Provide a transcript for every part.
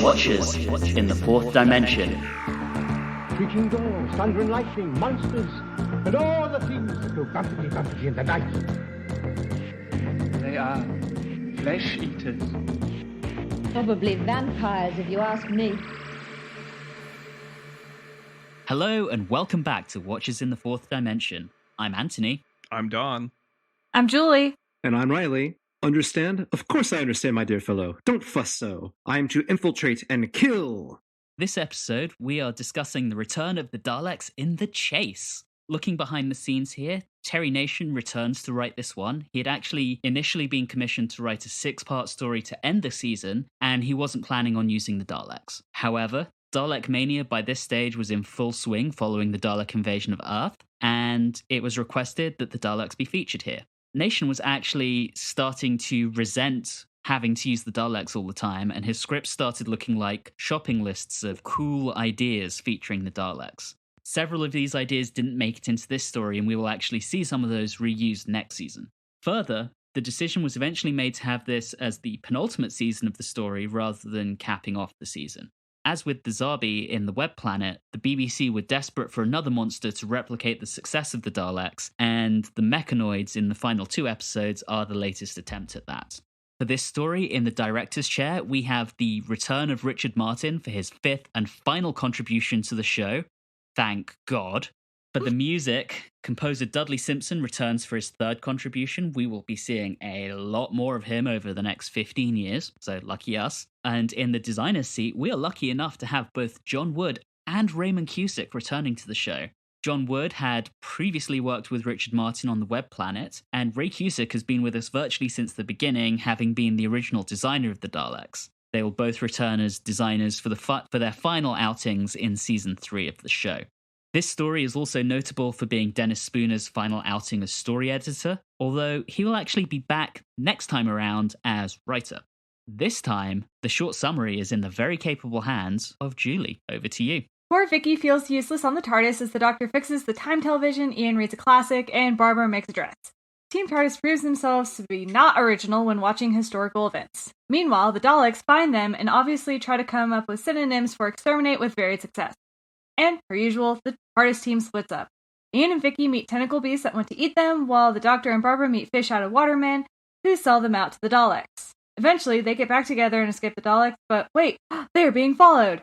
Watchers in the Fourth Dimension. Creaking doors, thunder and lightning, monsters, and all the things that go bumpety in the night. They are flesh eaters. Probably vampires, if you ask me. Hello and welcome back to Watchers in the Fourth Dimension. I'm Anthony. I'm Don. I'm Julie. And I'm Reilly. Understand? Of course I understand, my dear fellow. Don't fuss so. I am to infiltrate and kill. This episode, we are discussing the return of the Daleks in The Chase. Looking behind the scenes here, Terry Nation returns to write this one. He had actually initially been commissioned to write a 6-part story to end the season, and he wasn't planning on using the Daleks. However, Dalek Mania by this stage was in full swing following the Dalek invasion of Earth, and it was requested that the Daleks be featured here. Nation was actually starting to resent having to use the Daleks all the time, and his script started looking like shopping lists of cool ideas featuring the Daleks. Several of these ideas didn't make it into this story, and we will actually see some of those reused next season. Further, the decision was eventually made to have this as the penultimate season of the story rather than capping off the season. As with the Zarbi in the Web Planet, the BBC were desperate for another monster to replicate the success of the Daleks, and the Mechanoids in the final 2 episodes are the latest attempt at that. For this story, in the director's chair, we have the return of Richard Martin for his 5th and final contribution to the show. Thank God. For the music, composer Dudley Simpson returns for his 3rd contribution. We will be seeing a lot more of him over the next 15 years, so lucky us. And in the designer's seat, we are lucky enough to have both John Wood and Raymond Cusick returning to the show. John Wood had previously worked with Richard Martin on the Web Planet, and Ray Cusick has been with us virtually since the beginning, having been the original designer of the Daleks. They will both return as designers for their final outings in Season 3 of the show. This story is also notable for being Dennis Spooner's final outing as story editor, although he will actually be back next time around as writer. This time, the short summary is in the very capable hands of Julie. Over to you. Poor Vicky feels useless on the TARDIS as the Doctor fixes the time television, Ian reads a classic, and Barbara makes a dress. Team TARDIS proves themselves to be not original when watching historical events. Meanwhile, the Daleks find them and obviously try to come up with synonyms for exterminate with varied success. And, per usual, the TARDIS team splits up. Ian and Vicky meet tentacle beasts that want to eat them, while the Doctor and Barbara meet fish out of watermen who sell them out to the Daleks. Eventually, they get back together and escape the Daleks, but wait, they are being followed!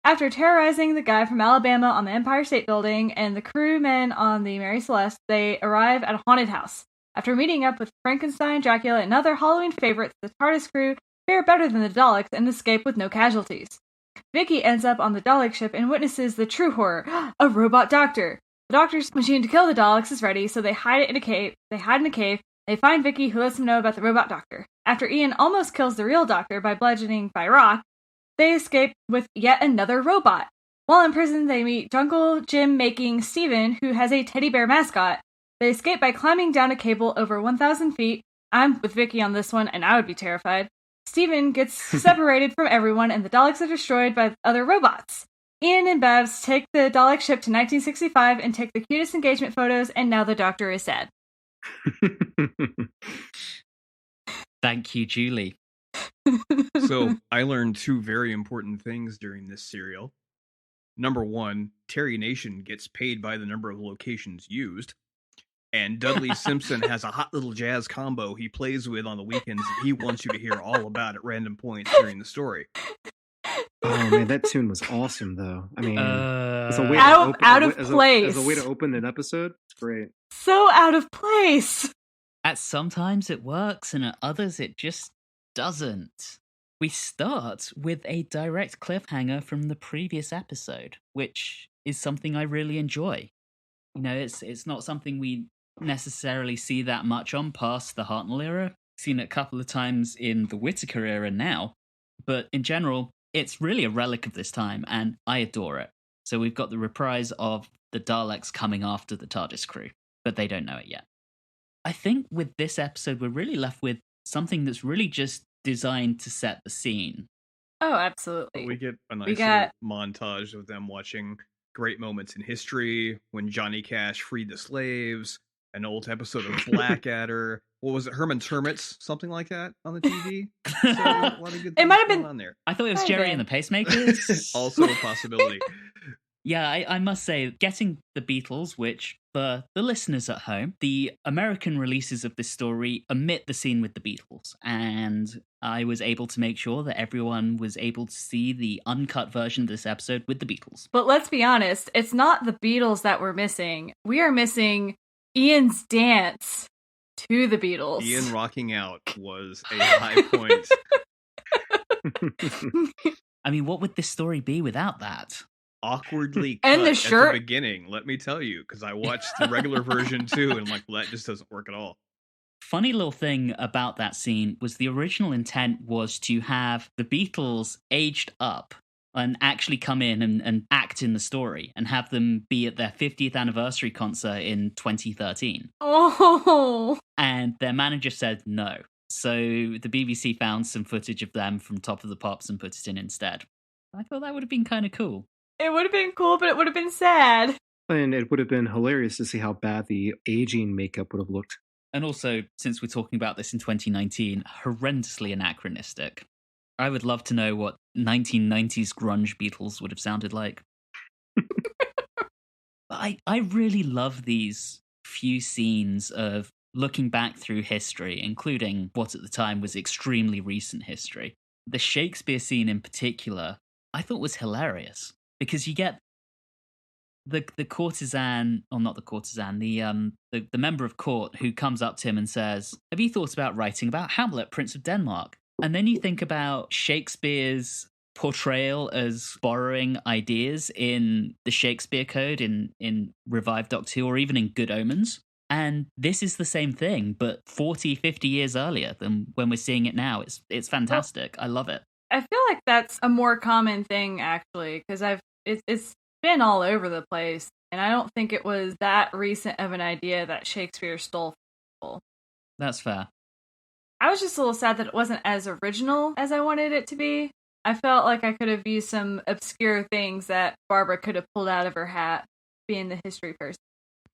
After terrorizing the guy from Alabama on the Empire State Building and the crewmen on the Mary Celeste, they arrive at a haunted house. After meeting up with Frankenstein, Dracula, and other Halloween favorites, the TARDIS crew fare better than the Daleks and escape with no casualties. Vicky ends up on the Dalek ship and witnesses the true horror, a robot doctor. The Doctor's machine to kill the Daleks is ready, so they hide in a cave. They find Vicky, who lets them know about the robot doctor. After Ian almost kills the real Doctor by bludgeoning by rock, they escape with yet another robot. While in prison, they meet Jungle Jim making Steven, who has a teddy bear mascot. They escape by climbing down a cable over 1,000 feet. I'm with Vicky on this one, and I would be terrified. Steven gets separated from everyone, and the Daleks are destroyed by other robots. Ian and Babs take the Dalek ship to 1965 and take the cutest engagement photos, and now the Doctor is sad. Thank you, Julie. So, I learned 2 very important things during this serial. Number 1, Terry Nation gets paid by the number of locations used. And Dudley Simpson has a hot little jazz combo he plays with on the weekends that he wants you to hear all about at random points during the story. Oh man, that tune was awesome though. I mean, as a way out of place. As a way to open an episode, it's great. So out of place. At sometimes it works, and at others it just doesn't. We start with a direct cliffhanger from the previous episode, which is something I really enjoy. You know, it's not something we necessarily see that much on past the Hartnell era. Seen it a couple of times in the Whittaker era now, but in general, it's really a relic of this time, and I adore it. So we've got the reprise of the Daleks coming after the TARDIS crew, but they don't know it yet. I think with this episode, we're really left with something that's really just designed to set the scene. Oh, absolutely. We get a nice little montage of them watching great moments in history, when Johnny Cash freed the slaves, an old episode of Blackadder. What was it? Herman Termits, something like that on the TV. So a lot of good things might have going been- on there. I thought it was Might Jerry have and the Pacemakers. Also a possibility. Yeah, I must say, getting the Beatles, which, for the listeners at home, the American releases of this story omit the scene with the Beatles. And I was able to make sure that everyone was able to see the uncut version of this episode with the Beatles. But let's be honest, it's not the Beatles that we're missing. We are missing Ian's dance to the Beatles. Ian rocking out was a high point. I mean, what would this story be without that? Awkwardly And cut the at shirt. the beginning, let me tell you, because I watched the regular version too, and I'm like, well, that just doesn't work at all. Funny little thing about that scene was the original intent was to have the Beatles aged up and actually come in and act in the story and have them be at their 50th anniversary concert in 2013. Oh, And their manager said no. So the BBC found some footage of them from Top of the Pops and put it in instead. I thought that would have been kind of cool. it would have been cool, but it would have been sad. And it would have been hilarious to see how bad the aging makeup would have looked. And also, since we're talking about this in 2019, horrendously anachronistic. I would love to know what 1990s grunge Beatles would have sounded like. I really love these few scenes of looking back through history, including what at the time was extremely recent history. The Shakespeare scene in particular, I thought was hilarious because you get the courtesan, or not the courtesan, the member of court who comes up to him and says, "Have you thought about writing about Hamlet, Prince of Denmark?" And then you think about Shakespeare's portrayal as borrowing ideas in the Shakespeare Code, in Revived Doctor Who, or even in Good Omens. And this is the same thing, but 40, 50 years earlier than when we're seeing it now. It's fantastic. I love it. I feel like that's a more common thing, actually, because it's been all over the place, and I don't think it was that recent of an idea that Shakespeare stole from people. That's fair. I was just a little sad that it wasn't as original as I wanted it to be. I felt like I could have used some obscure things that Barbara could have pulled out of her hat, being the history person.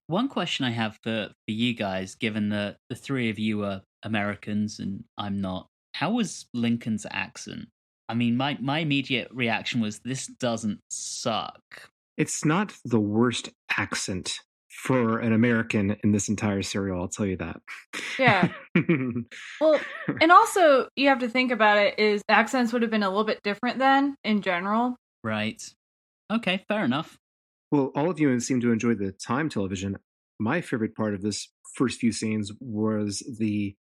One question I have for you guys, given that the three of you are Americans and I'm not, how was Lincoln's accent? I mean, my immediate reaction was, this doesn't suck. It's not the worst accent for an American in this entire serial, I'll tell you that. Yeah. Well, and also, you have to think about it, is accents would have been a little bit different then, in general. Right. Okay, fair enough. Well, all of you seem to enjoy the time television. My favorite part of this first few scenes was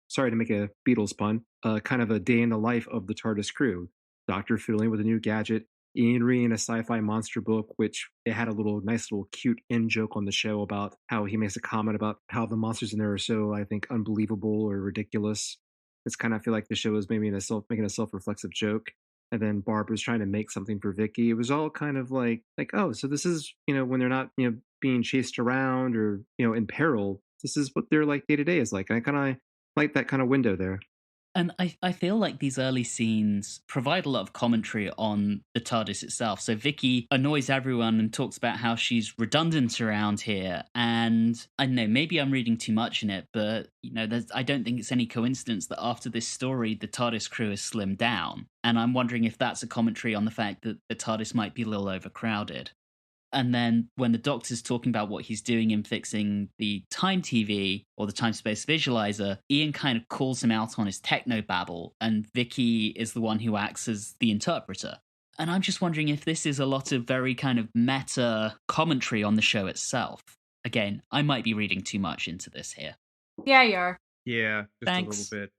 sorry to make a Beatles pun, kind of a day in the life of the TARDIS crew. Doctor fiddling with a new gadget, Ian reading a sci-fi monster book, which it had a nice little cute in-joke on the show about how he makes a comment about how the monsters in there are so, I think, unbelievable or ridiculous. It's kind of, I feel like the show is maybe making a self-reflexive joke. And then Barbara's trying to make something for Vicky. It was all kind of like, oh, so this is, when they're not, being chased around or, in peril, this is what their like day to day is like. And I kind of like that kind of window there. And I feel like these early scenes provide a lot of commentary on the TARDIS itself. So Vicky annoys everyone and talks about how she's redundant around here. And I don't know, maybe I'm reading too much in it, but I don't think it's any coincidence that after this story, the TARDIS crew is slimmed down. And I'm wondering if that's a commentary on the fact that the TARDIS might be a little overcrowded. And then when the Doctor's talking about what he's doing in fixing the time TV or the time-space visualizer, Ian kind of calls him out on his techno-babble, and Vicky is the one who acts as the interpreter. And I'm just wondering if this is a lot of very kind of meta commentary on the show itself. Again, I might be reading too much into this here. Yeah, you are. Yeah, just Thanks. a little bit.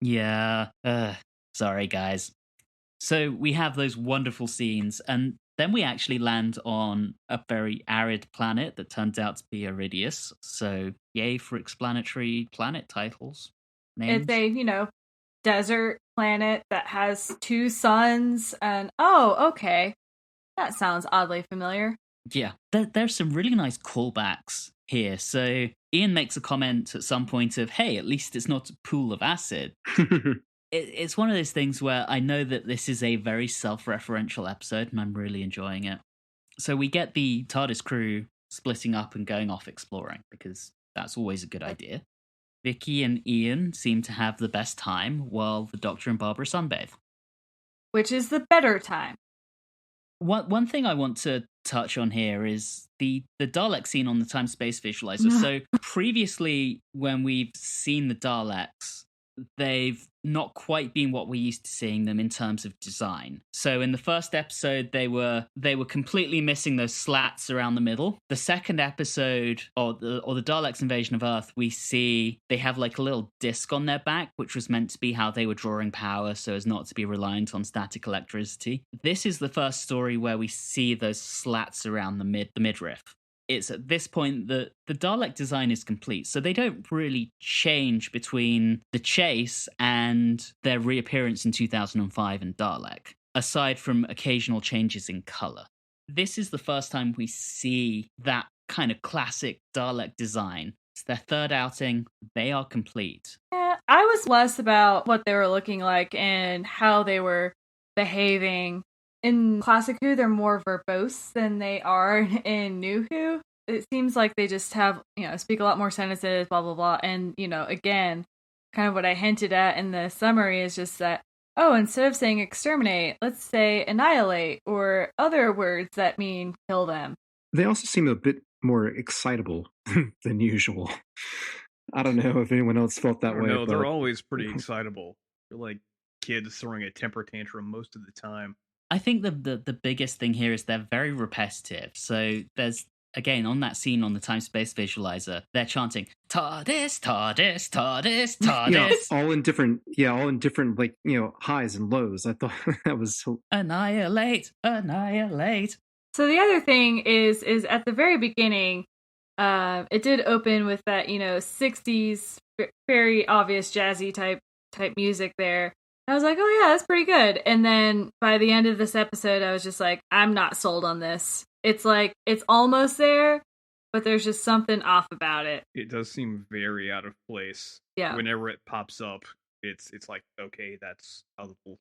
Yeah, sorry guys. So we have those wonderful scenes, and then we actually land on a very arid planet that turns out to be Iridius. So yay for explanatory planet titles. Names. It's a, desert planet that has 2 suns, and okay. That sounds oddly familiar. Yeah, there's some really nice callbacks here. So Ian makes a comment at some point of, hey, at least it's not a pool of acid. It's one of those things where I know that this is a very self-referential episode, and I'm really enjoying it. So we get the TARDIS crew splitting up and going off exploring, because That's always a good idea. Vicky and Ian seem to have the best time, while the Doctor and Barbara sunbathe. Which is the better time. One thing I want to touch on here is the Dalek scene on the time space visualizer. So previously, when we've seen the Daleks, they've not quite been what we're used to seeing them in terms of design. So in the first episode, they were completely missing those slats around the middle. The second episode, or the Daleks' invasion of Earth, we see they have like a little disc on their back, which was meant to be how they were drawing power so as not to be reliant on static electricity. This is the first story where we see those slats around the midriff. It's at this point that the Dalek design is complete, so they don't really change between the chase and their reappearance in 2005 and Dalek, aside from occasional changes in color. This is the first time we see that kind of classic Dalek design. It's their third outing. They are complete. Yeah, I was less about what they were looking like and how they were behaving. In Classic Who, they're more verbose than they are in New Who. It seems like they just have, speak a lot more sentences, blah, blah, blah. And, again, kind of what I hinted at in the summary is just that, instead of saying exterminate, let's say annihilate, or other words that mean kill them. They also seem a bit more excitable than usual. I don't know if anyone else felt that way. No, they're always pretty excitable. They're like kids throwing a temper tantrum most of the time. I think the biggest thing here is they're very repetitive. So there's, again, on that scene on the time-space visualizer, they're chanting, TARDIS, TARDIS, TARDIS, TARDIS. All in different, like, highs and lows. I thought that was so... Annihilate, annihilate. So the other thing is at the very beginning, it did open with that, 60s, very obvious jazzy type music there. I was like, oh yeah, that's pretty good. And then by the end of this episode, I was just like, I'm not sold on this. It's like, it's almost there, but there's just something off about it. It does seem very out of place. Yeah. Whenever it pops up, it's like, okay, that's a little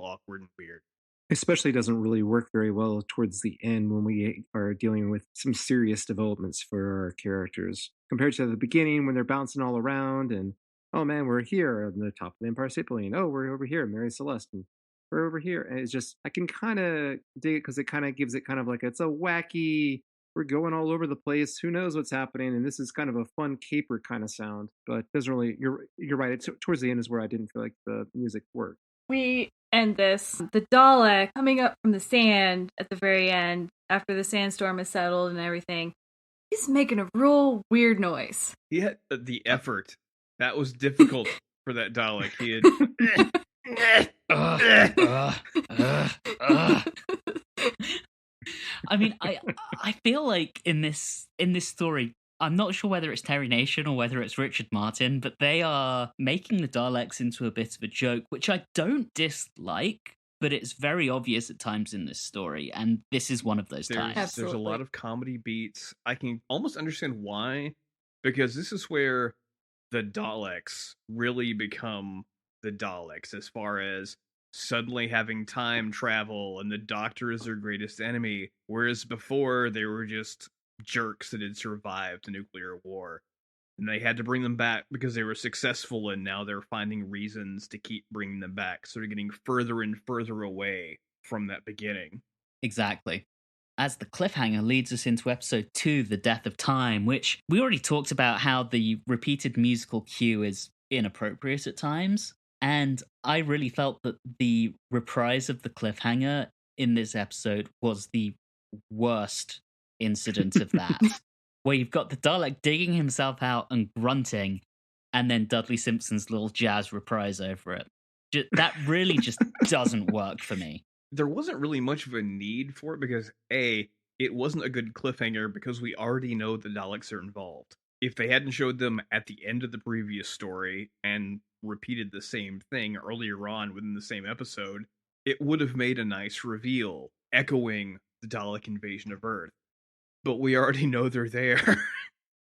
awkward and weird. Especially doesn't really work very well towards the end when we are dealing with some serious developments for our characters. Compared to the beginning when they're bouncing all around and, oh man, we're here on the top of the Empire State Building. Oh, we're over here, Mary Celeste. And we're over here. And it's just, I can kind of dig it because it kind of gives it kind of like, it's a wacky, we're going all over the place. Who knows what's happening? And this is kind of a fun caper kind of sound. But it doesn't really, you're right. It's, towards the end is where I didn't feel like the music worked. We end this. The Dalek coming up from the sand at the very end, after the sandstorm is settled and everything, he's making a real weird noise. He had the effort. That was difficult for that Dalek. He had... I mean, I feel like in this story, I'm not sure whether it's Terry Nation or whether it's Richard Martin, but they are making the Daleks into a bit of a joke, which I don't dislike, but it's very obvious at times in this story, and this is one of those times. There's a lot of comedy beats. I can almost understand why, because this is where the Daleks really become the Daleks, as far as suddenly having time travel and the Doctor is their greatest enemy, whereas before they were just jerks that had survived the nuclear war, and they had to bring them back because they were successful, and now they're finding reasons to keep bringing them back, so they're getting further and further away from that beginning. Exactly. As the cliffhanger leads us into episode 2, The Death of Time, which we already talked about how the repeated musical cue is inappropriate at times, and I really felt that the reprise of the cliffhanger in this episode was the worst incident of that, where you've got the Dalek digging himself out and grunting, and then Dudley Simpson's little jazz reprise over it. That really just doesn't work for me. There wasn't really much of a need for it because, A, it wasn't a good cliffhanger because we already know the Daleks are involved. If they hadn't showed them at the end of the previous story and repeated the same thing earlier on within the same episode, it would have made a nice reveal, echoing the Dalek invasion of Earth. But we already know they're there.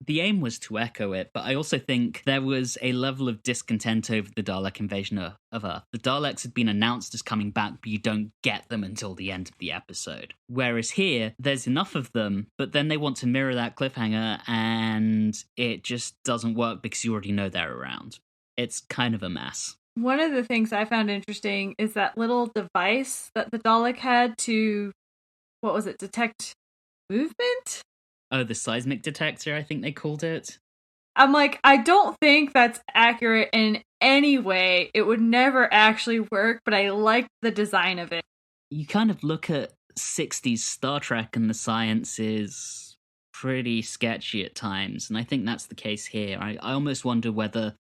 The aim was to echo it, but I also think there was a level of discontent over the Dalek invasion of Earth. The Daleks had been announced as coming back, but you don't get them until the end of the episode. Whereas here, there's enough of them, but then they want to mirror that cliffhanger, and it just doesn't work because you already know they're around. It's kind of a mess. One of the things I found interesting is that little device that the Dalek had to, what was it, detect movement? Oh, the seismic detector, I think they called it. I'm like, I don't think that's accurate in any way. It would never actually work, but I like the design of it. You kind of look at 60s Star Trek and the science is pretty sketchy at times, and I think that's the case here. I almost wonder whether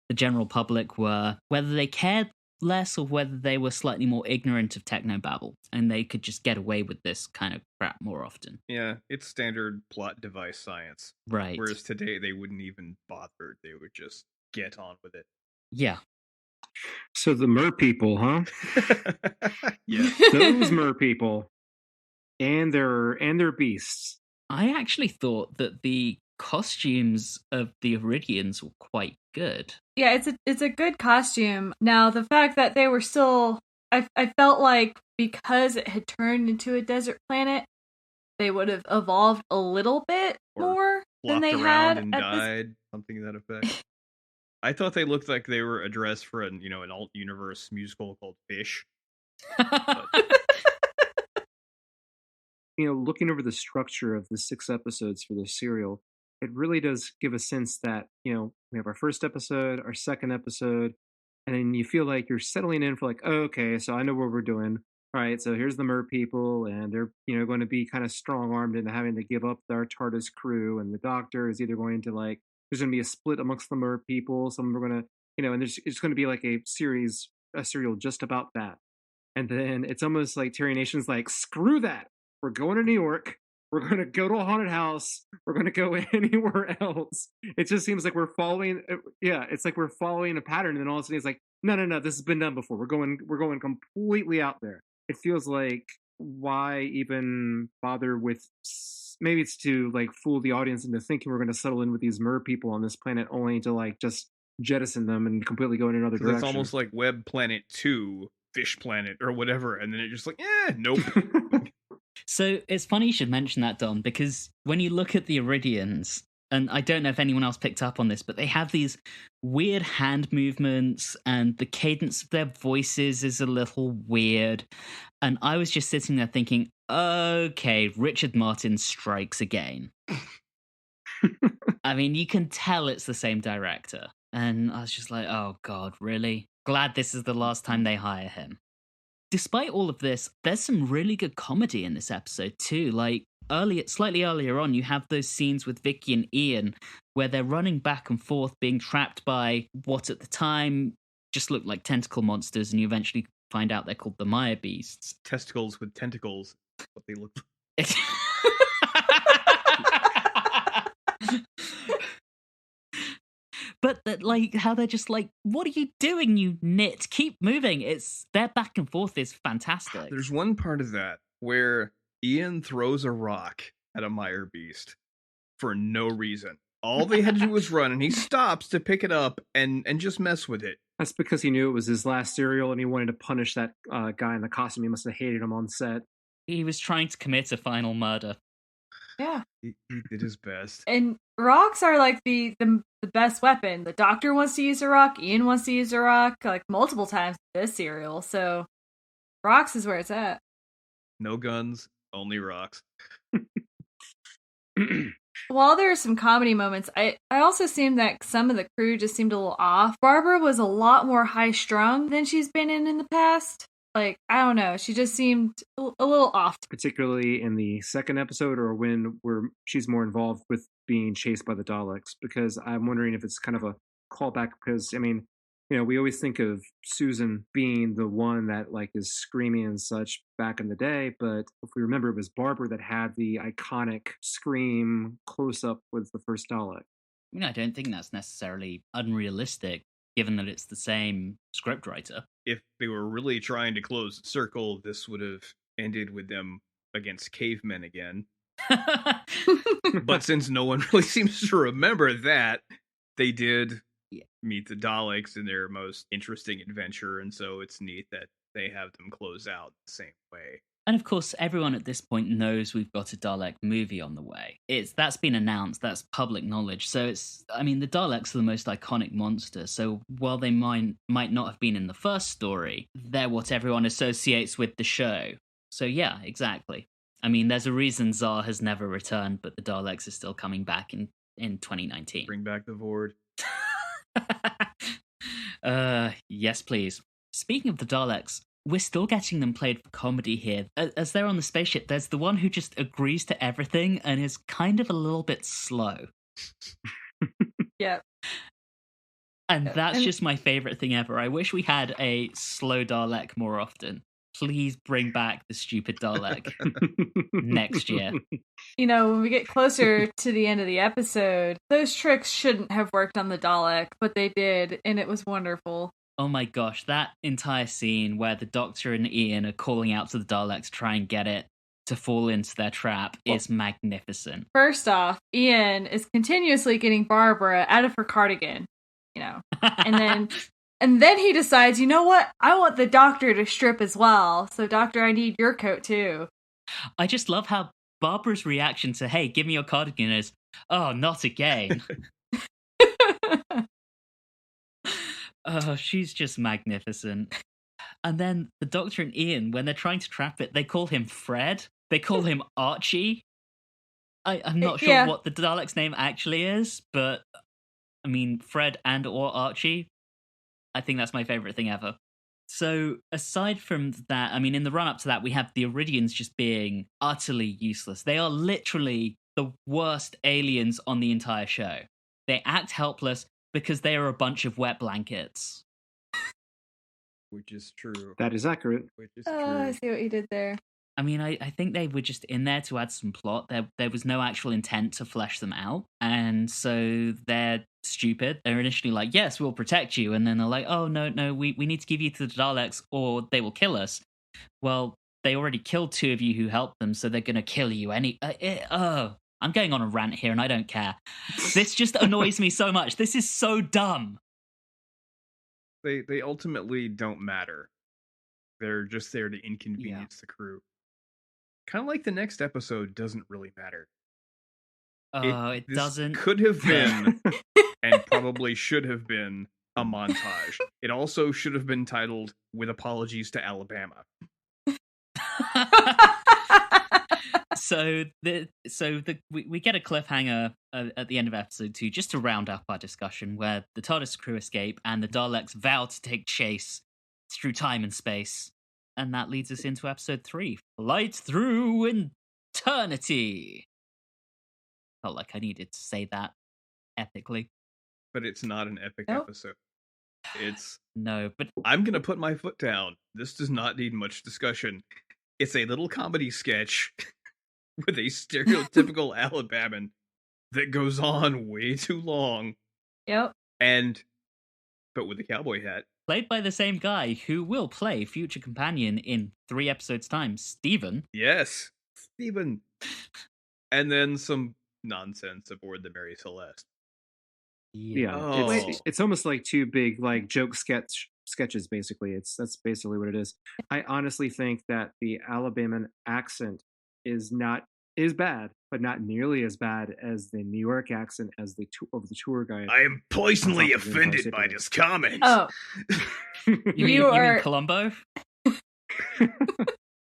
the general public whether they cared less or whether they were slightly more ignorant of technobabble and they could just get away with this kind of crap more often. Yeah, it's standard plot device science. Right. Whereas today they wouldn't even bother. They would just get on with it. Yeah. So the mer people, huh? Yeah. Those mer people. And their beasts. I actually thought that the costumes of the Iridians were quite good. Yeah, it's a good costume. Now, the fact that they were still... I felt like because it had turned into a desert planet, they would have evolved a little bit more than they had. And died, something to that effect. I thought they looked like they were a dress for an alt-universe musical called Fish. Looking over the structure of the 6 episodes for this serial, it really does give a sense that, we have our first episode, our second episode, and then you feel like you're settling in for like, oh, okay, so I know what we're doing. All right, so here's the Mer people, and they're, going to be kind of strong-armed into having to give up their TARDIS crew, and the Doctor is either going to, there's going to be a split amongst the Mer people, some are going to, and it's going to be like a serial just about that. And then it's almost like Terry Nation's like, screw that! We're going to New York. We're going to go to a haunted house. We're going to go anywhere else. It just seems like we're following. Yeah, it's like we're following a pattern, and then all of a sudden it's like, no, this has been done before. We're going completely out there. It feels like, why even bother with? Maybe it's to fool the audience into thinking we're going to settle in with these Mer people on this planet, only to just jettison them and completely go in another direction. It's almost like Web Planet 2, Fish Planet, or whatever, and then it just nope. So it's funny you should mention that, Dom, because when you look at the Iridians, and I don't know if anyone else picked up on this, but they have these weird hand movements and the cadence of their voices is a little weird. And I was just sitting there thinking, okay, Richard Martin strikes again. I mean, you can tell it's the same director. And I was just like, oh God, really? Glad this is the last time they hire him. Despite all of this, there's some really good comedy in this episode too. Slightly earlier on, you have those scenes with Vicky and Ian where they're running back and forth, being trapped by what at the time just looked like tentacle monsters, and you eventually find out they're called the Maya Beasts. Testicles with tentacles. What they look like. But that, how they're just like, what are you doing, you nit? Keep moving. Their back and forth is fantastic. There's one part of that where Ian throws a rock at a Mire Beast for no reason. All they had to do was run, and he stops to pick it up and just mess with it. That's because he knew it was his last serial, and he wanted to punish that guy in the costume. He must have hated him on set. He was trying to commit a final murder. Yeah. He did his best. And rocks are the best weapon. The Doctor wants to use a rock. Ian wants to use a rock multiple times in this serial. So rocks is where it's at. No guns, only rocks. While there are some comedy moments, I also seemed that some of the crew just seemed a little off. Barbara was a lot more high-strung than she's been in the past. I don't know. She just seemed a little off. Particularly in the second episode, or when she's more involved with being chased by the Daleks, because I'm wondering if it's kind of a callback, because, I mean, we always think of Susan being the one that is screaming and such back in the day, but if we remember, it was Barbara that had the iconic scream close-up with the first Dalek. I don't think that's necessarily unrealistic, given that it's the same scriptwriter. If they were really trying to close the circle, this would have ended with them against cavemen again. But since no one really seems to remember that, they did Yeah. meet the Daleks in their most interesting adventure, and so it's neat that they have them close out the same way. And of course, everyone at this point knows we've got a Dalek movie on the way. That's been announced, that's public knowledge. So the Daleks are the most iconic monster. So while they might not have been in the first story, they're what everyone associates with the show. So yeah, exactly. I mean, there's a reason Tsar has never returned, but the Daleks are still coming back in 2019. Bring back the Vord. Yes, please. Speaking of the Daleks, we're still getting them played for comedy here. As they're on the spaceship, there's the one who just agrees to everything and is kind of a little bit slow. Yep. And that's just my favorite thing ever. I wish we had a slow Dalek more often. Please bring back the stupid Dalek next year. You know, when we get closer to the end of the episode, those tricks shouldn't have worked on the Dalek, but they did, and it was wonderful. Oh my gosh, that entire scene where the Doctor and Ian are calling out to the Daleks to try and get it to fall into their trap is magnificent. First off, Ian is continuously getting Barbara out of her cardigan, and then he decides, you know what? I want the Doctor to strip as well. So, Doctor, I need your coat too. I just love how Barbara's reaction to, hey, give me your cardigan is, oh, not again. Oh, she's just magnificent. And then the Doctor and Ian, when they're trying to trap it, they call him Fred. They call him Archie. I'm not sure what the Dalek's name actually is, but I mean, Fred and or Archie, I think that's my favorite thing ever. So aside from that, I mean, in the run-up to that, we have the Iridians just being utterly useless. They are literally the worst aliens on the entire show. They act helpless because they are a bunch of wet blankets. Which is true. That is accurate. Which is Oh, true. I see what you did there. I mean, I think they were just in there to add some plot. There was no actual intent to flesh them out. And so they're stupid. They're initially like, yes, we'll protect you. And then they're like, oh, no, we need to give you to the Daleks or they will kill us. Well, they already killed two of you who helped them, so they're going to kill you. I'm going on a rant here and I don't care. This just annoys me so much. This is so dumb. They ultimately don't matter. They're just there to inconvenience the crew. Kind of like the next episode doesn't really matter. It doesn't. Could have been, and probably should have been, a montage. It also should have been titled "With Apologies to Alabama." We get a cliffhanger at the end of episode 2 just to round up our discussion, where the TARDIS crew escape and the Daleks vow to take chase through time and space. And that leads us into episode 3, Flight Through Eternity. Felt like I needed to say that epically. But it's not an epic Nope. episode. It's... No, but... I'm going to put my foot down. This does not need much discussion. It's a little comedy sketch with a stereotypical Alabaman that goes on way too long. Yep. But with a cowboy hat. Played by the same guy who will play future companion in 3 episodes' time, Stephen. Yes, Stephen. And then some nonsense aboard the Mary Celeste. Yeah, Oh. it's almost like two big joke sketches. Basically, that's basically what it is. I honestly think that the Alabaman accent is bad, but not nearly as bad as the New York accent as the tour guide. I am poisonally That's not offended the by entire this comment. Oh, You You mean are- Columbo?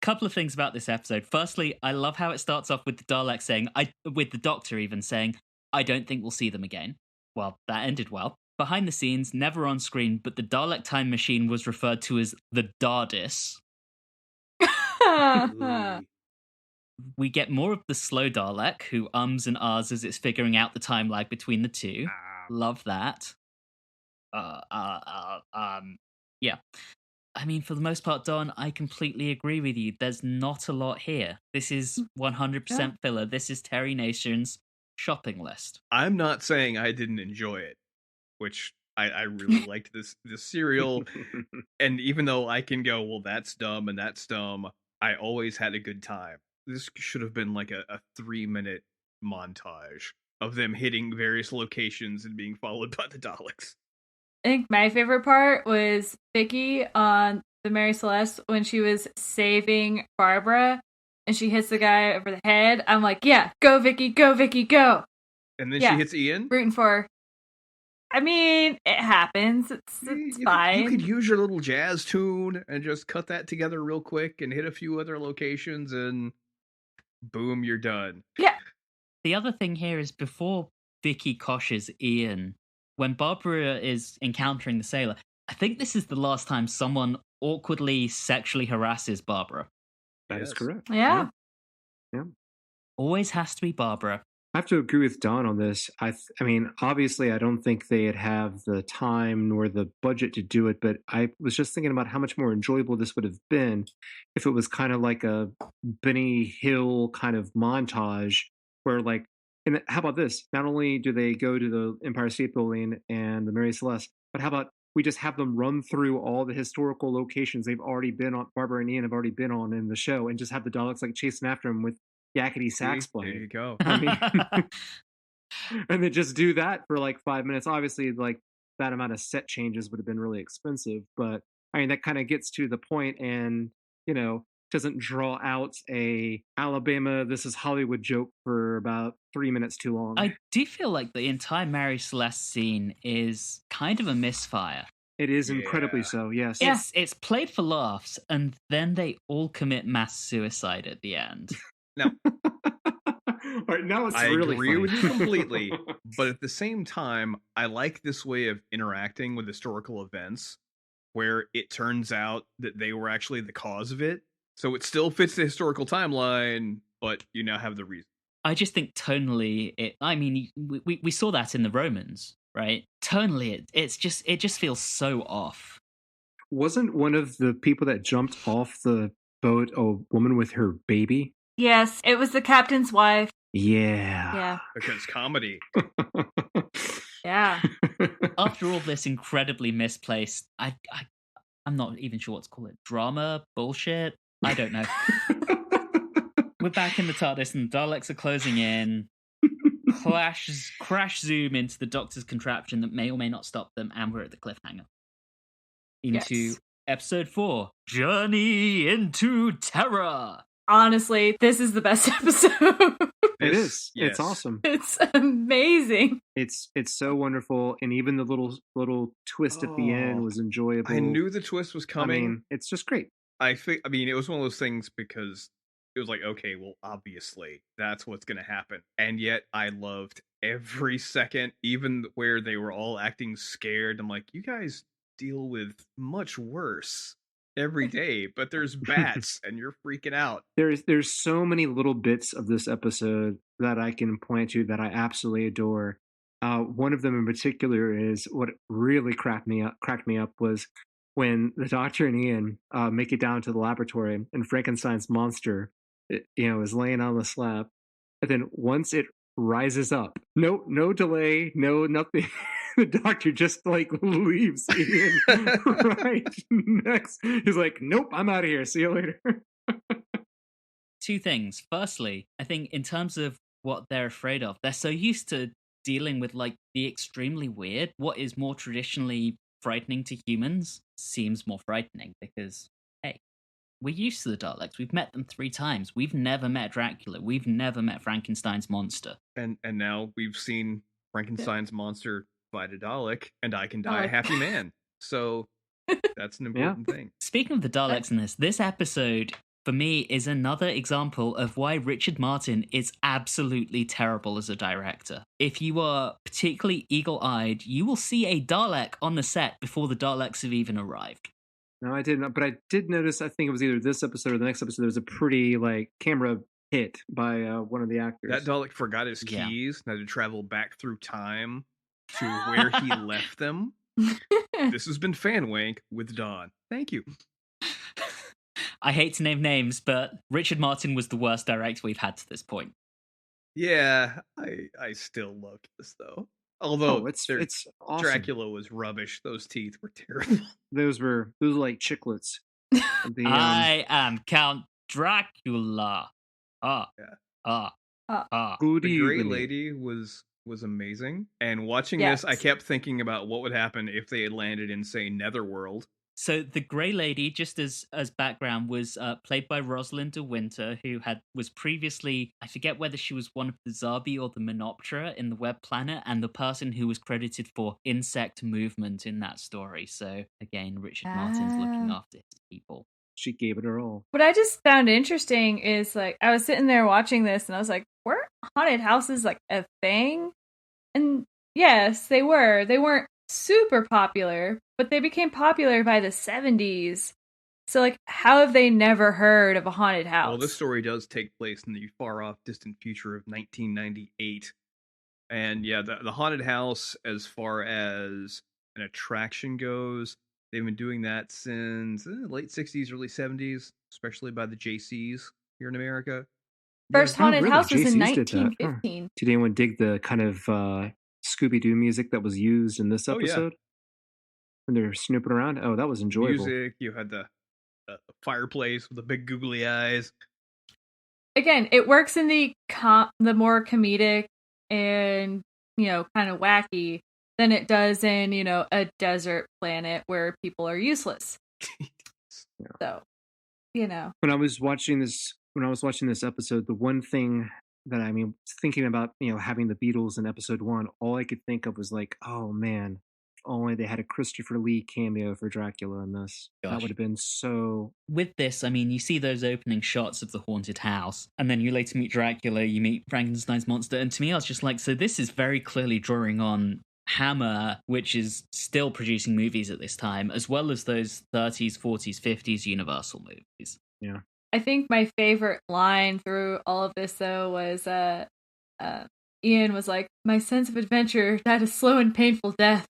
Couple of things about this episode. Firstly, I love how it starts off with the Dalek saying, with the Doctor even saying, I don't think we'll see them again. Well, that ended well. Behind the scenes, never on screen, but the Dalek time machine was referred to as the DARDIS. Ooh. We get more of the slow Dalek, who ums and ahs as it's figuring out the time lag between the two. Love that. Yeah. I mean, for the most part, Don, I completely agree with you. There's not a lot here. This is 100% filler. This is Terry Nation's shopping list. I'm not saying I didn't enjoy it, which I really liked this serial. And even though I can go, well, that's dumb and that's dumb, I always had a good time. this should have been like a 3-minute montage of them hitting various locations and being followed by the Daleks. I think my favorite part was Vicky on the Mary Celeste when she was saving Barbara and she hits the guy over the head. I'm like, yeah, go Vicky, go Vicky, go. And then Yeah. she hits Ian. Rooting for her. I mean, it happens. It's fine. You could use your little jazz tune and just cut that together real quick and hit a few other locations and boom, you're done. Yeah. The other thing here is before Vicky koshes Ian, when Barbara is encountering the sailor, I think this is the last time someone awkwardly sexually harasses Barbara. That is correct. Yeah. Always has to be Barbara. I have to agree with Don on this. I mean, obviously, I don't think they'd have the time nor the budget to do it, but I was just thinking about how much more enjoyable this would have been if it was kind of like a Benny Hill kind of montage where, like, and how about this? Not only do they go to the Empire State Building and the Mary Celeste, but how about we just have them run through all the historical locations they've already been on, Barbara and Ian have already been on in the show, and just have the Daleks like chasing after them with yakety sax playing. There you go. I mean, and then just do that for like 5 minutes. Obviously, like that amount of set changes would have been really expensive, but I mean that kind of gets to the point, and doesn't draw out a Alabama "This is Hollywood" joke for about 3 minutes too long. I do feel like the entire Mary Celeste scene is kind of a misfire. It is incredibly so. Yes, it's played for laughs, and then they all commit mass suicide at the end. Now, all right, now it's I really agree funny. with you completely, but at the same time, I like this way of interacting with historical events where it turns out that they were actually the cause of it. So it still fits the historical timeline, but you now have the reason. I just think tonally, we saw that in the Romans, right? Tonally, it just feels so off. Wasn't one of the people that jumped off the boat a woman with her baby? Yes, it was the captain's wife. Yeah. Because comedy. Yeah. After all this incredibly misplaced, I'm not even sure what to call it. Drama? Bullshit? I don't know. We're back in the TARDIS and the Daleks are closing in. Crash zoom into the Doctor's contraption that may or may not stop them, and we're at the cliffhanger. Into episode 4, Journey into Terror. Honestly, this is the best episode. It is. Yes. It's awesome. It's amazing. It's so wonderful, and even the little twist at the end was enjoyable. I knew the twist was coming. I mean, it's just great. I mean, it was one of those things because it was like, okay, well, obviously that's what's going to happen. And yet I loved every second, even where they were all acting scared. I'm like, you guys deal with much worse every day, but there's bats and you're freaking out. There's so many little bits of this episode that I can point to that I absolutely adore. One of them in particular is what really cracked me up was when the Doctor and Ian make it down to the laboratory and Frankenstein's monster, is laying on the slab, and then once it rises up, no delay, no nothing. The Doctor just like leaves Ian right next. He's like, "Nope, I'm out of here. See you later." Two things. Firstly, I think in terms of what they're afraid of, they're so used to dealing with like the extremely weird. What is more traditionally frightening to humans seems more frightening because, hey, we're used to the Daleks. We've met them 3 times. We've never met Dracula. We've never met Frankenstein's monster. And now we've seen Frankenstein's monster fight a Dalek, and I can die a happy man. So that's an important thing. Speaking of the Daleks in this episode, for me, is another example of why Richard Martin is absolutely terrible as a director. If you are particularly eagle-eyed, you will see a Dalek on the set before the Daleks have even arrived. No, I didn't. But I did notice, I think it was either this episode or the next episode, there was a pretty like camera hit by one of the actors. That Dalek forgot his keys and had to travel back through time to where he left them. This has been Fan Wank with Dawn. Thank you. I hate to name names, but Richard Martin was the worst director we've had to this point. Yeah, I still loved this though. Although it's awesome. Dracula was rubbish. Those teeth were terrible. Those were like chiclets. I am Count Dracula. ah, Yeah. ah, ah. Good The Gray evening. Lady was amazing. And watching Yes. this, I kept thinking about what would happen if they had landed in, say, Netherworld. So the Grey Lady, just as background, was played by Rosalind de Winter, who was previously, I forget whether she was one of the Zabi or the Menoptera in the Web Planet, and the person who was credited for insect movement in that story. So again, Richard Martin's looking after his people. She gave it her all. What I just found interesting is like I was sitting there watching this and I was like, were haunted houses like a thing? And yes, they were. They weren't super popular, but they became popular by the 70s. So like how have they never heard of a haunted house? Well, this story does take place in the far off distant future of 1998. And yeah, the haunted house, as far as an attraction goes, they've been doing that since late 60s, early 70s, especially by the JCs here in America. First Oh, haunted really? house was in JCs did that. Huh. 1915. Did anyone dig the kind of Scooby-Doo music that was used in this Oh, yeah. episode? When they're snooping around? Oh, that was enjoyable. Music, you had the fireplace with the big googly eyes. Again, it works in the more comedic and, kind of wacky than it does in, a desert planet where people are useless. Yeah. So, When I was watching this episode, the one thing that thinking about, having the Beatles in episode 1, all I could think of was like, oh man, if only they had a Christopher Lee cameo for Dracula in this. Gosh. That would have been so. With this, you see those opening shots of the haunted house, and then you later meet Dracula, you meet Frankenstein's monster, and to me, I was just like, so this is very clearly drawing on Hammer, which is still producing movies at this time, as well as those 30s, 40s, 50s Universal movies. Yeah. I think my favorite line through all of this, though, was Ian was like, my sense of adventure died a slow and painful death.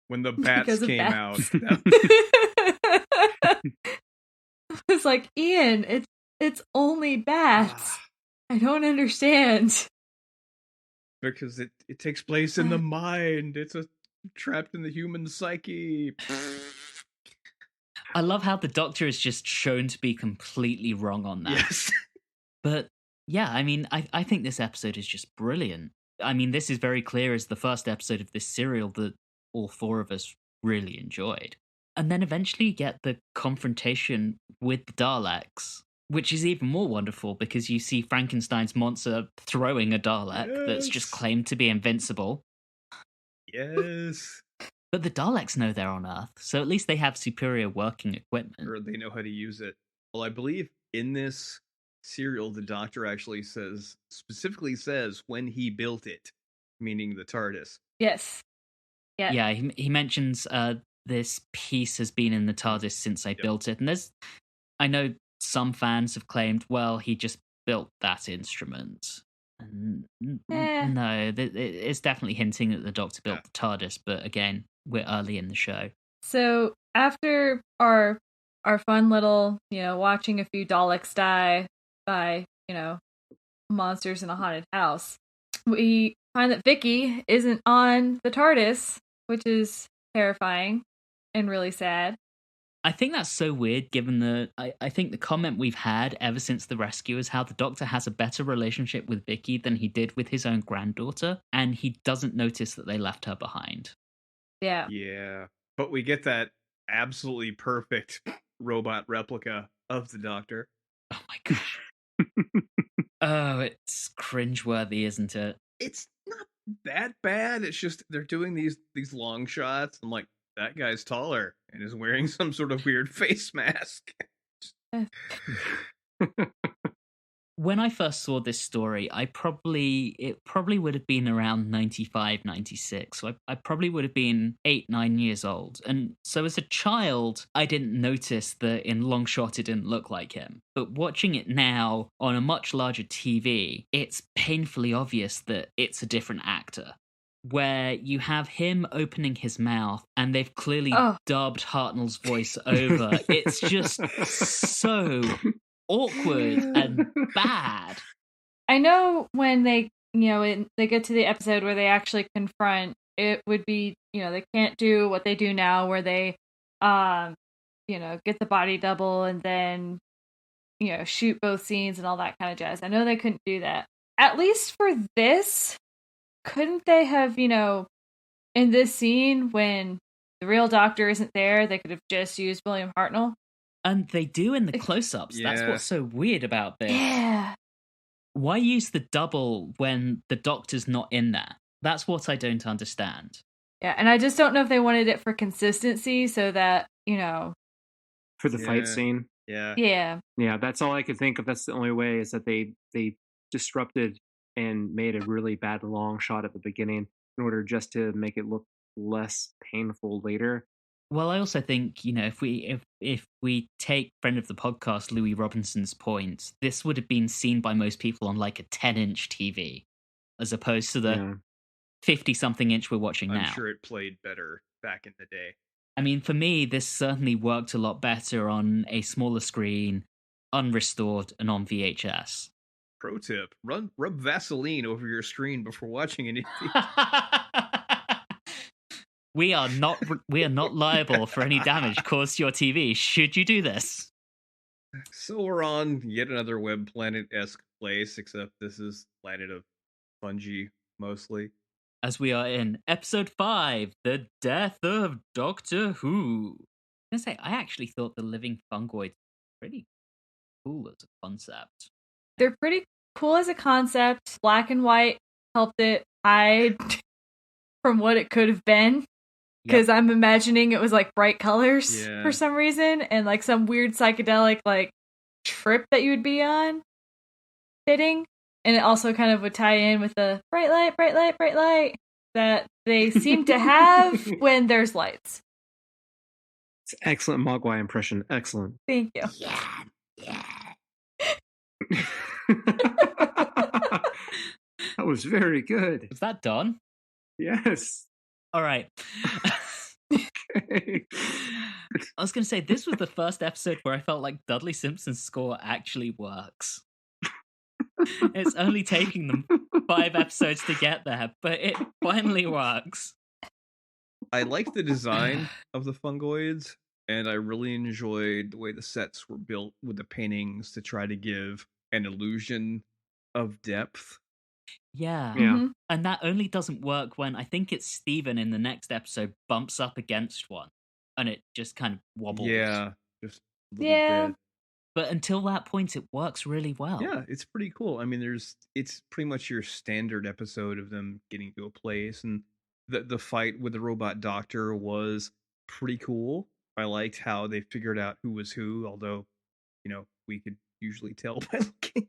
When the bats came out. It's like, Ian, it's only bats. I don't understand. Because it takes place in the mind. It's trapped in the human psyche. I love how the Doctor is just shown to be completely wrong on that. Yes. But yeah, I think this episode is just brilliant. This is very clear as the first episode of this serial that all four of us really enjoyed. And then eventually you get the confrontation with the Daleks, which is even more wonderful because you see Frankenstein's monster throwing a Dalek that's just claimed to be invincible. Yes. But the Daleks know they're on Earth, so at least they have superior working equipment. Or they know how to use it. Well, I believe in this serial, the Doctor actually specifically says when he built it, meaning the TARDIS. Yes. Yeah, he mentions this piece has been in the TARDIS since I built it. And I know some fans have claimed, well, he just built that instrument. No, it's definitely hinting that the Doctor built the TARDIS, but again, we're early in the show. So after our fun little, watching a few Daleks die by, monsters in a haunted house, we find that Vicky isn't on the TARDIS, which is terrifying and really sad. I think that's so weird given I think the comment we've had ever since the rescue is how the Doctor has a better relationship with Vicky than he did with his own granddaughter, and he doesn't notice that they left her behind. Yeah. Yeah. But we get that absolutely perfect robot replica of the Doctor. Oh my gosh. Oh, it's cringeworthy, isn't it? It's not that bad. It's just they're doing these long shots. I'm like, that guy's taller and is wearing some sort of weird face mask. When I first saw this story, it probably would have been around 95, 96. So I probably would have been 8, 9 years old. And so as a child, I didn't notice that in long shot it didn't look like him. But watching it now on a much larger TV, it's painfully obvious that it's a different actor. Where you have him opening his mouth and they've clearly dubbed Hartnell's voice over. It's just so awkward and bad. I know when they get to the episode where they actually confront, it would be, they can't do what they do now where they get the body double and then shoot both scenes and all that kind of jazz. I know they couldn't do that. At least for this, couldn't they have, in this scene when the real doctor isn't there, they could have just used William Hartnell? And they do in the close-ups. Yeah. That's what's so weird about this. Yeah. Why use the double when the doctor's not in there? That's what I don't understand. Yeah, and I just don't know if they wanted it for consistency so that, For the fight scene. Yeah. Yeah. That's all I could think of. That's the only way, is that they disrupted and made a really bad long shot at the beginning in order just to make it look less painful later. Well, I also think, if we take friend of the podcast Louis Robinson's point, this would have been seen by most people on like a 10-inch TV, as opposed to the 50-something inch we're watching now. I'm sure it played better back in the day. I mean, for me, this certainly worked a lot better on a smaller screen, unrestored, and on VHS. Pro tip: rub Vaseline over your screen before watching anything. We are not liable for any damage caused to your TV should you do this. So we're on yet another Web Planet-esque place, except this is Planet of Fungi, mostly. As we are in episode 5, The Death of Doctor Who. I'm gonna say, I actually thought the living fungoids were pretty cool as a concept. They're pretty cool as a concept. Black and white helped it hide from what it could have been. Because I'm imagining it was like bright colors for some reason, and like some weird psychedelic like trip that you would be on fitting. And it also kind of would tie in with the bright light, bright light, bright light that they seem to have when there's lights. It's excellent Mogwai impression. Excellent. Thank you. Yeah. That was very good. Was that done? Yes. All right. Okay. I was going to say, this was the first episode where I felt like Dudley Simpson's score actually works. It's only taking them 5 episodes to get there, but it finally works. I like the design of the fungoids, and I really enjoyed the way the sets were built with the paintings to try to give an illusion of depth. Yeah. Mm-hmm. And that only doesn't work when I think it's Steven in the next episode bumps up against one and it just kind of wobbles. Yeah, just a little bit. But until that point, it works really well. Yeah, it's pretty cool. I mean, it's pretty much your standard episode of them getting to a place, and the fight with the robot doctor was pretty cool. I liked how they figured out who was who, although, we could usually tell by looking.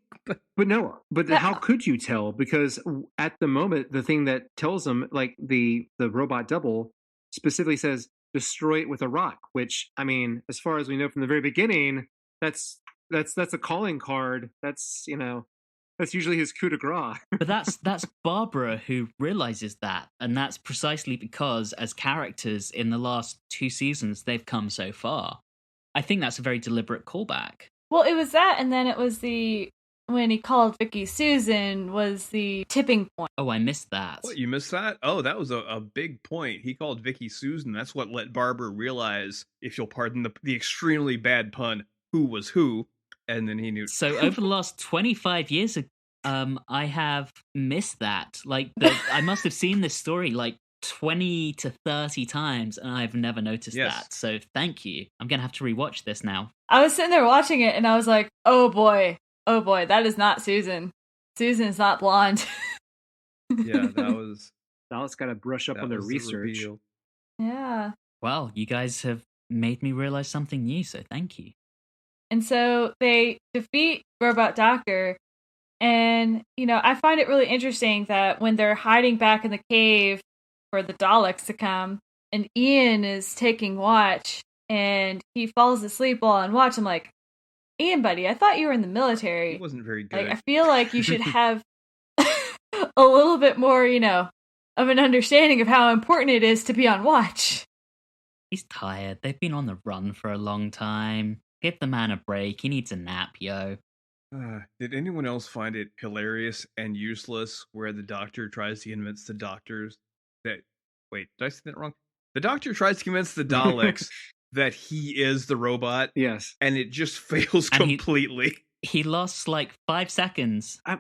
But how could you tell? Because at the moment, the thing that tells them, like the robot double, specifically says destroy it with a rock. Which, I mean, as far as we know from the very beginning, that's a calling card. That's usually his coup de grace. But that's Barbara who realizes that, and that's precisely because as characters in the last 2 seasons, they've come so far. I think that's a very deliberate callback. Well, it was that, and then it was when he called Vicky Susan was the tipping point. Oh, I missed that. What, you missed that? Oh, that was a big point. He called Vicky Susan. That's what let Barbara realize, if you'll pardon the extremely bad pun, who was who, and then he knew. So over the last 25 years, I have missed that. Like, I must have seen this story like 20 to 30 times, and I've never noticed that. So thank you. I'm going to have to rewatch this now. I was sitting there watching it, and I was like, oh boy, that is not Susan. Susan is not blonde. Yeah, that was... Dallas got to brush up on their research. Yeah. Well, you guys have made me realize something new, so thank you. And so they defeat Robot Doctor, and, I find it really interesting that when they're hiding back in the cave for the Daleks to come, and Ian is taking watch, and he falls asleep while on watch, I'm like, Ian, buddy, I thought you were in the military. He wasn't very good. Like, I feel like you should have a little bit more, of an understanding of how important it is to be on watch. He's tired. They've been on the run for a long time. Give the man a break. He needs a nap, yo. Did anyone else find it hilarious and useless where the doctor tries to convince the doctors that... Wait, did I say that wrong? The doctor tries to convince the Daleks that he is the robot. Yes. And it just fails And completely. He lost like 5 seconds. I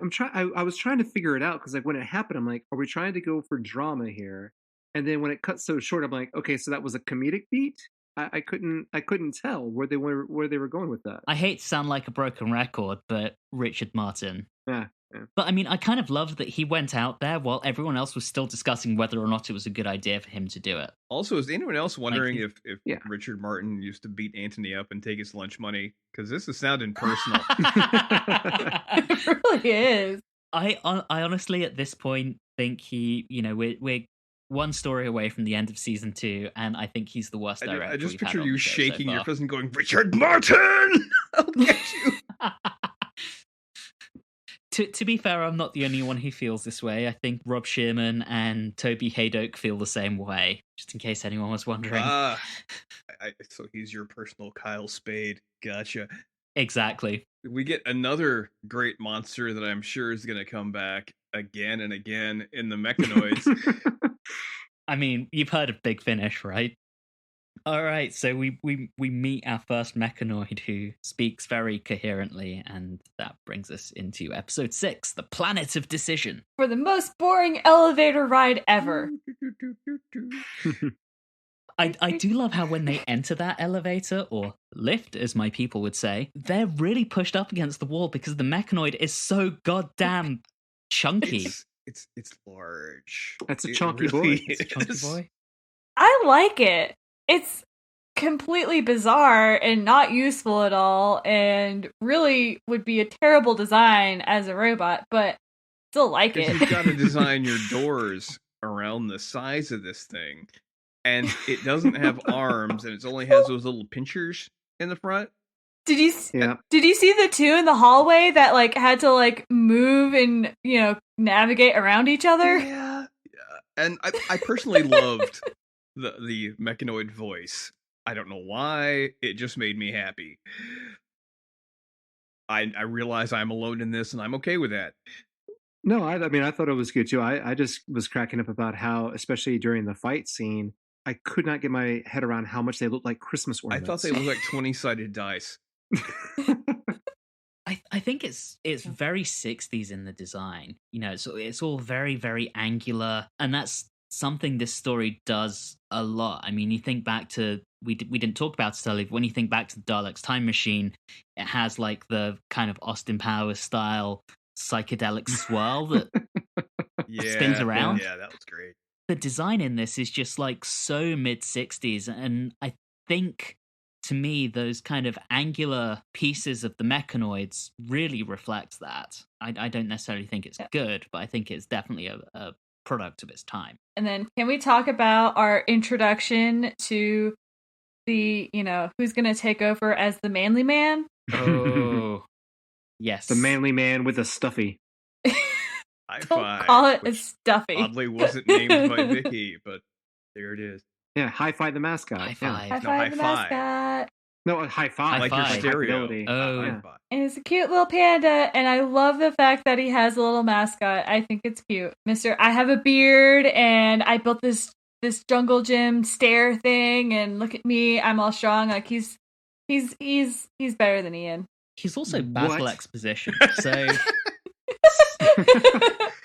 was trying to figure it out because like when it happened, I'm like, are we trying to go for drama here? And then when it cut so short, I'm like, okay, so that was a comedic beat. I couldn't tell where they were going with that. I hate to sound like a broken record, but Richard Martin. Yeah. But I mean, I kind of loved that he went out there while everyone else was still discussing whether or not it was a good idea for him to do it. Also, is anyone else wondering if Yeah. Richard Martin used to beat Anthony up and take his lunch money? Because this is sounding personal. It really is. I honestly, at this point, think he, we're one story away from the end of season 2, and I think he's the worst director. I just we've had picture on you the show shaking so your far. fist and going, Richard Martin! I'll get you! To be fair, I'm not the only one who feels this way. I think Rob Shearman and Toby Haydock feel the same way, just in case anyone was wondering. So he's your personal Kyle Spade. Gotcha. Exactly. We get another great monster that I'm sure is going to come back again and again in the Mechanoids. I mean, you've heard of Big Finish, right? All right, so we meet our first mechanoid who speaks very coherently, and that brings us into episode 6, The Planet of Decision. For the most boring elevator ride ever. I do love how when they enter that elevator, or lift as my people would say, they're really pushed up against the wall because the mechanoid is so goddamn chunky. It's large. That's a It chunky really boy. It's a chunky is. boy. I like it. It's completely bizarre and not useful at all, and really would be a terrible design as a robot, but still like it. Because you've got to design your doors around the size of this thing. And it doesn't have arms, and it only has those little pinchers in the front. Did you Yeah. Did you see the two in the hallway that like had to like move and navigate around each other? Yeah. And I personally loved the mechanoid voice. I don't know why. It just made me happy. I realize I'm alone in this, and I'm okay with that. No, I mean, I thought it was good too. I just was cracking up about how, especially during the fight scene, I could not get my head around how much they looked like Christmas I ornaments. thought they looked like 20-sided dice. I think it's very 60s in the design. So it's all very, very angular, and that's something this story does a lot. I mean, you think back to we didn't talk about it earlier. When you think back to the Daleks' Time Machine, it has like the kind of Austin Powers style psychedelic swirl that spins around. Yeah, that was great. The design in this is just like so mid 60s, and I think to me those kind of angular pieces of the mechanoids really reflect that. I don't necessarily think it's good, but I think it's definitely a product of its time. And then can we talk about our introduction to the, who's going to take over as the manly man? Oh, yes. The manly man with a stuffy. High Don't five. call it a which stuffy. Oddly wasn't named by Vicky, but there it is. Yeah, Hi-Fi the mascot. High Yeah. five. High No, five high the five. mascot. No, a high five. Like five. your stereo. High-fidelity. Oh. Yeah. And it's a cute little panda, and I love the fact that he has a little mascot. I think it's cute. I have a beard, and I built this jungle gym stair thing, and look at me, I'm all strong. Like he's better than Ian. He's also battle What? exposition, so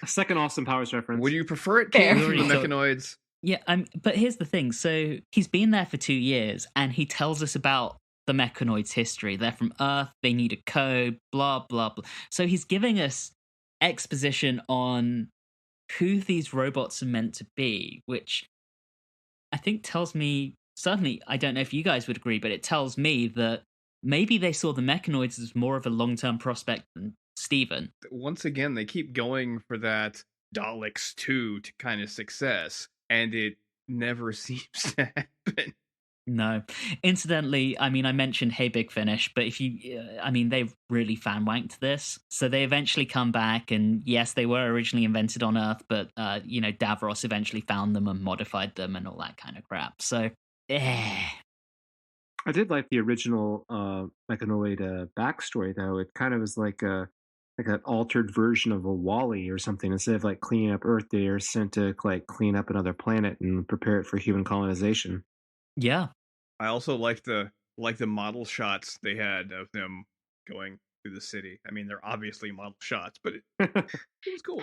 A second Austin Powers reference. Would you prefer it Fair. came from the Already mechanoids? yeah. But here's the thing: so he's been there for 2 years, and he tells us about the mechanoids' history. They're from Earth. They need a code. Blah blah blah. So he's giving us exposition on who these robots are meant to be, which I think tells me, certainly, I don't know if you guys would agree, but it tells me that maybe they saw the mechanoids as more of a long-term prospect than Steven. Once again, they keep going for that Daleks 2 to kind of success, and it never seems to happen. No. Incidentally, I mean, I mentioned Hey Big Finish, but if you, they've really fan-wanked this. So they eventually come back, and yes, they were originally invented on Earth, but, Davros eventually found them and modified them and all that kind of crap. So, I did like the original mechanoid backstory, though. It kind of was like an altered version of a Wall-E or something. Instead of like cleaning up Earth, they are sent to like clean up another planet and prepare it for human colonization. Yeah. I also like the model shots they had of them going through the city. I mean, they're obviously model shots, but it was cool.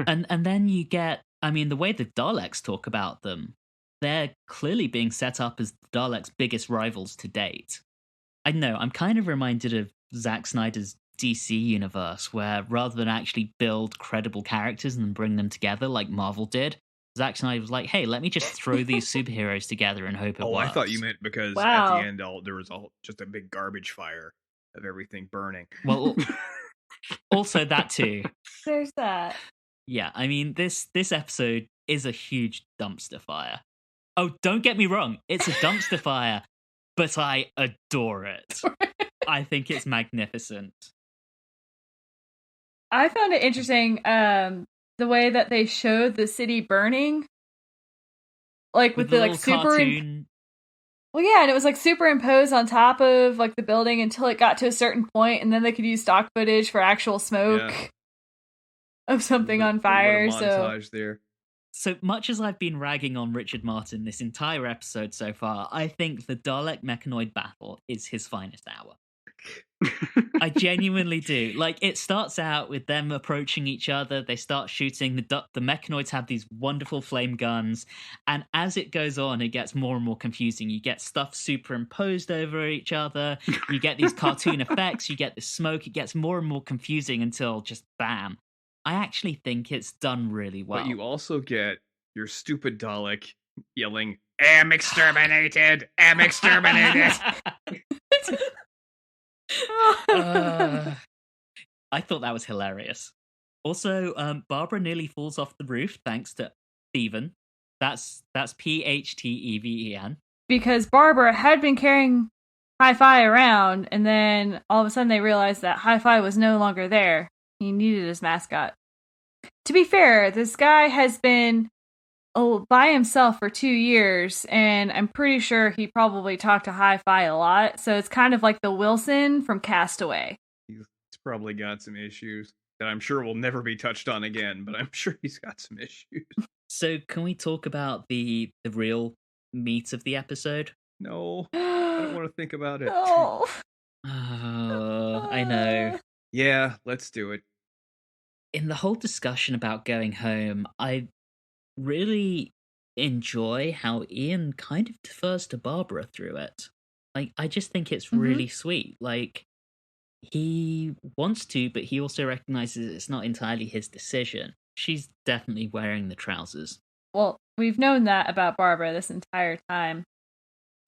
And then you get, I mean, the way the Daleks talk about them, they're clearly being set up as the Daleks' biggest rivals to date. I know, I'm kind of reminded of Zack Snyder's DC universe, where rather than actually build credible characters and bring them together like Marvel did, Zack Snyder was like, hey, let me just throw these superheroes together and hope it works. I thought you meant because Wow. at the end there was just a big garbage fire of everything burning. Well, also that too. There's that. Yeah, I mean, this episode is a huge dumpster fire. Oh, don't get me wrong, it's a dumpster fire, but I adore it. I think it's magnificent. I found it interesting, the way that they showed the city burning. Like with the like super cartoon. Well, yeah, and it was like superimposed on top of like the building until it got to a certain point, and then they could use stock footage for actual smoke of something on fire. Montage there. So much as I've been ragging on Richard Martin this entire episode so far, I think the Dalek Mechanoid battle is his finest hour. I genuinely do. Like, it starts out with them approaching each other. They start shooting. The Mechanoids have these wonderful flame guns. And as it goes on, it gets more and more confusing. You get stuff superimposed over each other. You get these cartoon effects. You get the smoke. It gets more and more confusing until just bam. I actually think it's done really well. But you also get your stupid Dalek yelling, "Am exterminated! Am exterminated!" I thought that was hilarious. Also, Barbara nearly falls off the roof thanks to Steven. That's Phteven. Because Barbara had been carrying Hi-Fi around, and then all of a sudden they realized that Hi-Fi was no longer there. He needed his mascot. To be fair, this guy has been by himself for 2 years, and I'm pretty sure he probably talked to Hi-Fi a lot, so it's kind of like the Wilson from Castaway. He's probably got some issues that I'm sure will never be touched on again, but I'm sure he's got some issues. So can we talk about the real meat of the episode? No, I don't want to think about it. No. I know. Yeah, let's do it. In the whole discussion about going home, I really enjoy how Ian kind of defers to Barbara through it. Like, I just think it's really sweet. Like, he wants to, but he also recognizes it's not entirely his decision. She's definitely wearing the trousers. Well, we've known that about Barbara this entire time.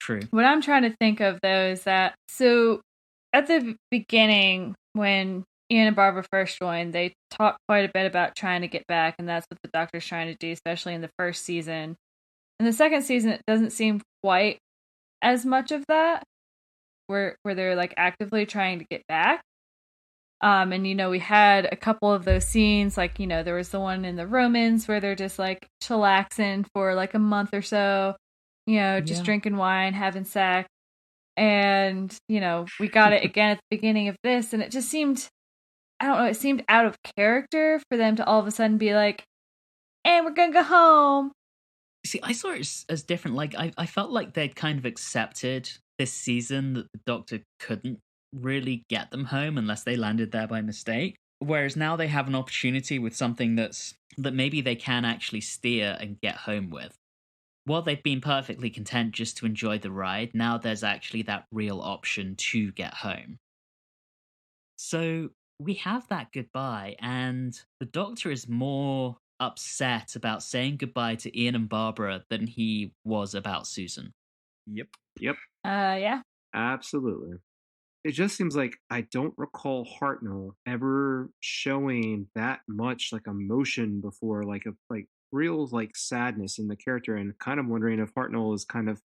True. What I'm trying to think of, though, is that, so at the beginning, when Ian and Barbara first joined, they talked quite a bit about trying to get back, and that's what the Doctor's trying to do, especially in the first season. In the second season, it doesn't seem quite as much of that, where they're like actively trying to get back. And you know, we had a couple of those scenes, like, you know, there was the one in the Romans where they're just like chillaxing for like a month or so, you know, just drinking wine, having sex. And, you know, we got it again at the beginning of this, and it just seemed, I don't know, it seemed out of character for them to all of a sudden be like, and we're gonna go home. See, I saw it as different. Like, I felt like they'd kind of accepted this season that the Doctor couldn't really get them home unless they landed there by mistake. Whereas now they have an opportunity with something that maybe they can actually steer and get home with. While they've been perfectly content just to enjoy the ride, now there's actually that real option to get home. So we have that goodbye, and the Doctor is more upset about saying goodbye to Ian and Barbara than he was about Susan. Yep. Yeah. Absolutely. It just seems like I don't recall Hartnell ever showing that much like emotion before, like a real like sadness in the character, and kind of wondering if Hartnell is kind of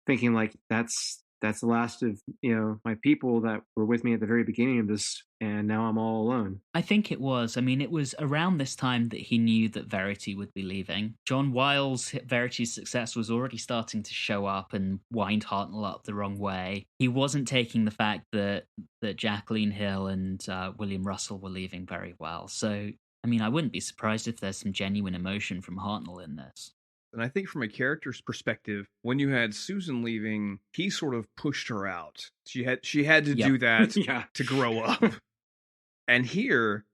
thinking like that's the last of, you know, my people that were with me at the very beginning of this, and now I'm all alone. I think it was. I mean, it was around this time that he knew that Verity would be leaving. John Wiles' Verity's success was already starting to show up and wind Hartnell up the wrong way. He wasn't taking the fact that Jacqueline Hill and William Russell were leaving very well. So, I mean, I wouldn't be surprised if there's some genuine emotion from Hartnell in this. And I think from a character's perspective, when you had Susan leaving, he sort of pushed her out. She had to do that Yeah. to grow up. And here,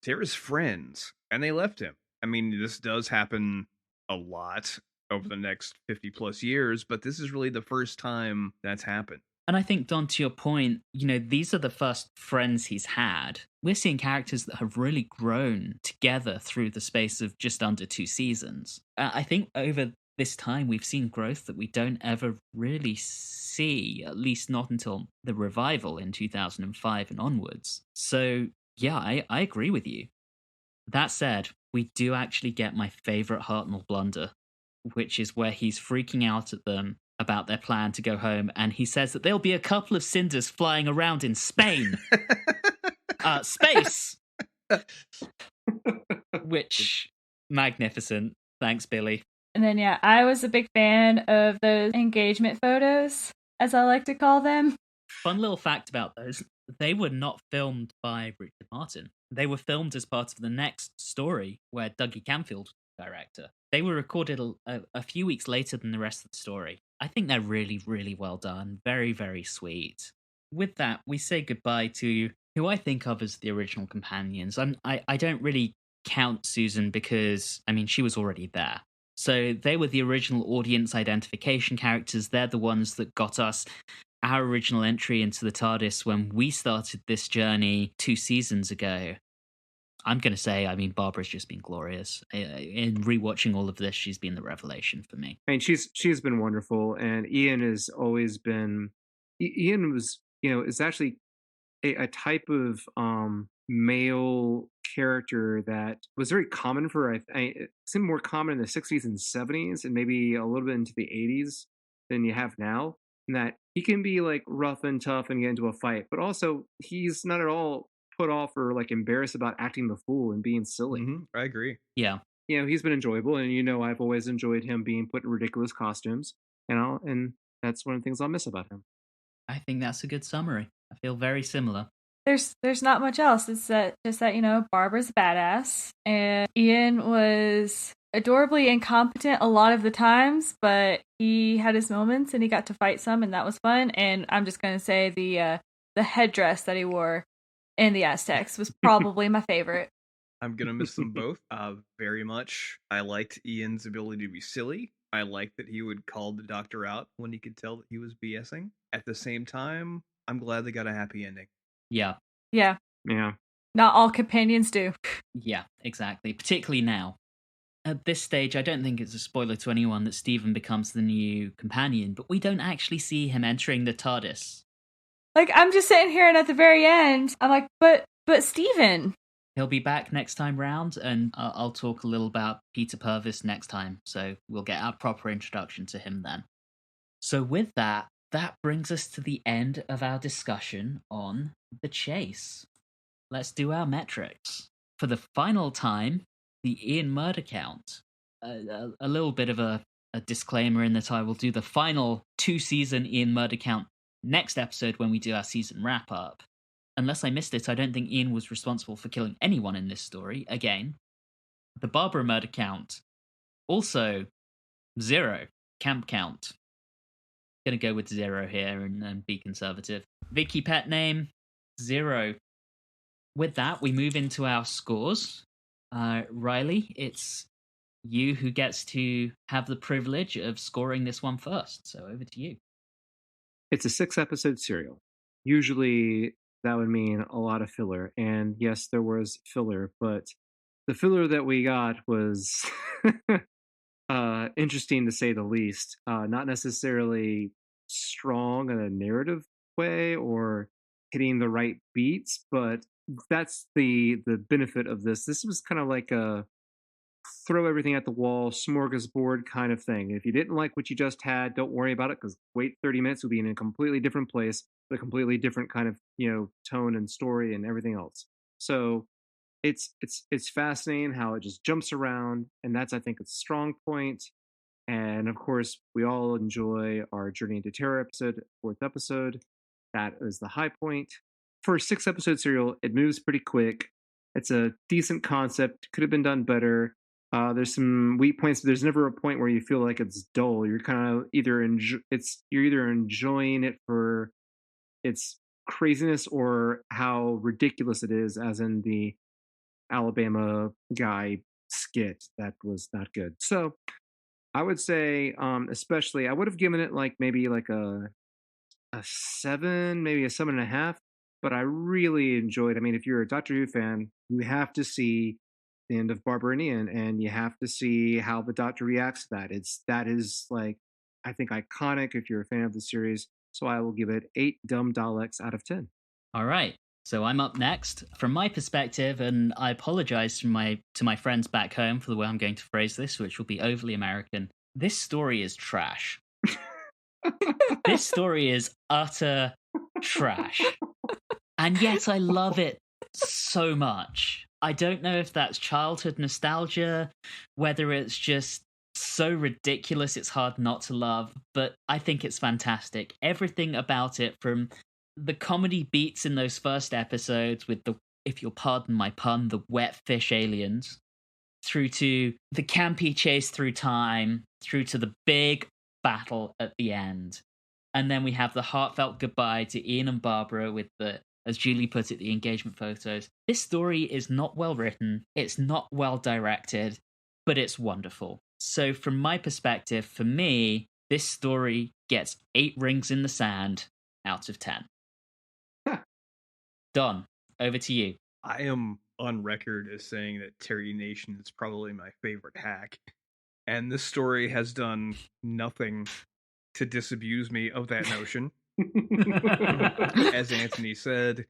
Tara's friends, and they left him. I mean, this does happen a lot over the next 50 plus years, but this is really the first time that's happened. And I think, Don, to your point, these are the first friends he's had. We're seeing characters that have really grown together through the space of just under 2 seasons. I think over this time, we've seen growth that we don't ever really see, at least not until the revival in 2005 and onwards. So, yeah, I agree with you. That said, we do actually get my favorite Hartnell blunder, which is where he's freaking out at them about their plan to go home, and he says that there'll be a couple of cinders flying around in Spain. Space! Which, magnificent. Thanks, Billy. And then, yeah, I was a big fan of those engagement photos, as I like to call them. Fun little fact about those. They were not filmed by Richard Martin. They were filmed as part of the next story where Dougie Camfield was the director. They were recorded a few weeks later than the rest of the story. I think they're really, really well done. Very, very sweet. With that, we say goodbye to who I think of as the original companions. I don't really count Susan because, I mean, she was already there. So they were the original audience identification characters. They're the ones that got us our original entry into the TARDIS when we started this journey 2 seasons ago. I'm going to say, I mean, Barbara's just been glorious. In rewatching all of this, she's been the revelation for me. I mean, she's been wonderful, and Ian has always been. Ian was, is actually a type of male character that was very common for. It seemed more common in the 60s and 70s, and maybe a little bit into the 80s than you have now. And that he can be like rough and tough and get into a fight, but also he's not at all put off or like embarrassed about acting the fool and being silly. Mm-hmm. I agree. Yeah. He's been enjoyable, and I've always enjoyed him being put in ridiculous costumes, and that's one of the things I'll miss about him. I think that's a good summary. I feel very similar. There's not much else. It's just that Barbara's a badass, and Ian was adorably incompetent a lot of the times, but he had his moments and he got to fight some, and that was fun. And I'm just gonna say the headdress that he wore in the Aztecs was probably my favorite. I'm gonna miss them both very much. I liked Ian's ability to be silly. I liked that he would call the doctor out when he could tell that he was BSing. At the same time, I'm glad they got a happy ending. Yeah. Yeah. Yeah. Not all companions do. Yeah, exactly. Particularly now. At this stage, I don't think it's a spoiler to anyone that Stephen becomes the new companion, but we don't actually see him entering the TARDIS. Like, I'm just sitting here, and at the very end, I'm like, but Stephen. He'll be back next time round, and I'll talk a little about Peter Purvis next time, so we'll get our proper introduction to him then. So with that brings us to the end of our discussion on The Chase. Let's do our metrics. For the final time, the Ian murder count. A little bit of a disclaimer in that I will do the final 2-season Ian murder count next episode when we do our season wrap-up. Unless I missed it, I don't think Ian was responsible for killing anyone in this story. Again, the Barbara murder count. Also, 0. Camp count. Gonna go with 0 here and be conservative. Vicky pet name, 0. With that, we move into our scores. Reilly, it's you who gets to have the privilege of scoring this one first. So over to you. It's a 6-episode serial. Usually that would mean a lot of filler. And yes, there was filler, but the filler that we got was interesting to say the least. Not necessarily strong in a narrative way or hitting the right beats, but that's the benefit of this. This was kind of like a throw everything at the wall, smorgasbord kind of thing. If you didn't like what you just had, don't worry about it, because wait 30 minutes, you'll be in a completely different place, with a completely different kind of tone and story and everything else. So it's fascinating how it just jumps around, and that's, I think, a strong point. And of course, we all enjoy our Journey into Terror episode, 4th episode. That is the high point. For a 6-episode serial, it moves pretty quick. It's a decent concept, could have been done better. There's some weak points. There's never a point where you feel like it's dull. You're kind of either you're either enjoying it for its craziness or how ridiculous it is, as in the Alabama guy skit that was not good. So I would say, especially, I would have given it like maybe like a 7, maybe a 7.5. But I really enjoyed. I mean, if you're a Doctor Who fan, you have to see the end of Barbara and Ian, and you have to see how the Doctor reacts to that. That is like, I think, iconic if you're a fan of the series. So I will give it 8 dumb Daleks out of 10. All right. So I'm up next. From my perspective, and I apologize to my friends back home for the way I'm going to phrase this, which will be overly American. This story is trash. This story is utter trash. And yet I love it so much. I don't know if that's childhood nostalgia, whether it's just so ridiculous it's hard not to love, but I think it's fantastic. Everything about it, from the comedy beats in those first episodes with the, if you'll pardon my pun, the wet fish aliens, through to the campy chase through time, through to the big battle at the end. And then we have the heartfelt goodbye to Ian and Barbara with the, as Julie put it, the engagement photos. This story is not well written, it's not well directed, but it's wonderful. So from my perspective, for me, this story gets 8 rings in the sand out of 10. Don, over to you. I am on record as saying that Terry Nation is probably my favorite hack. And this story has done nothing to disabuse me of that notion. As Anthony said,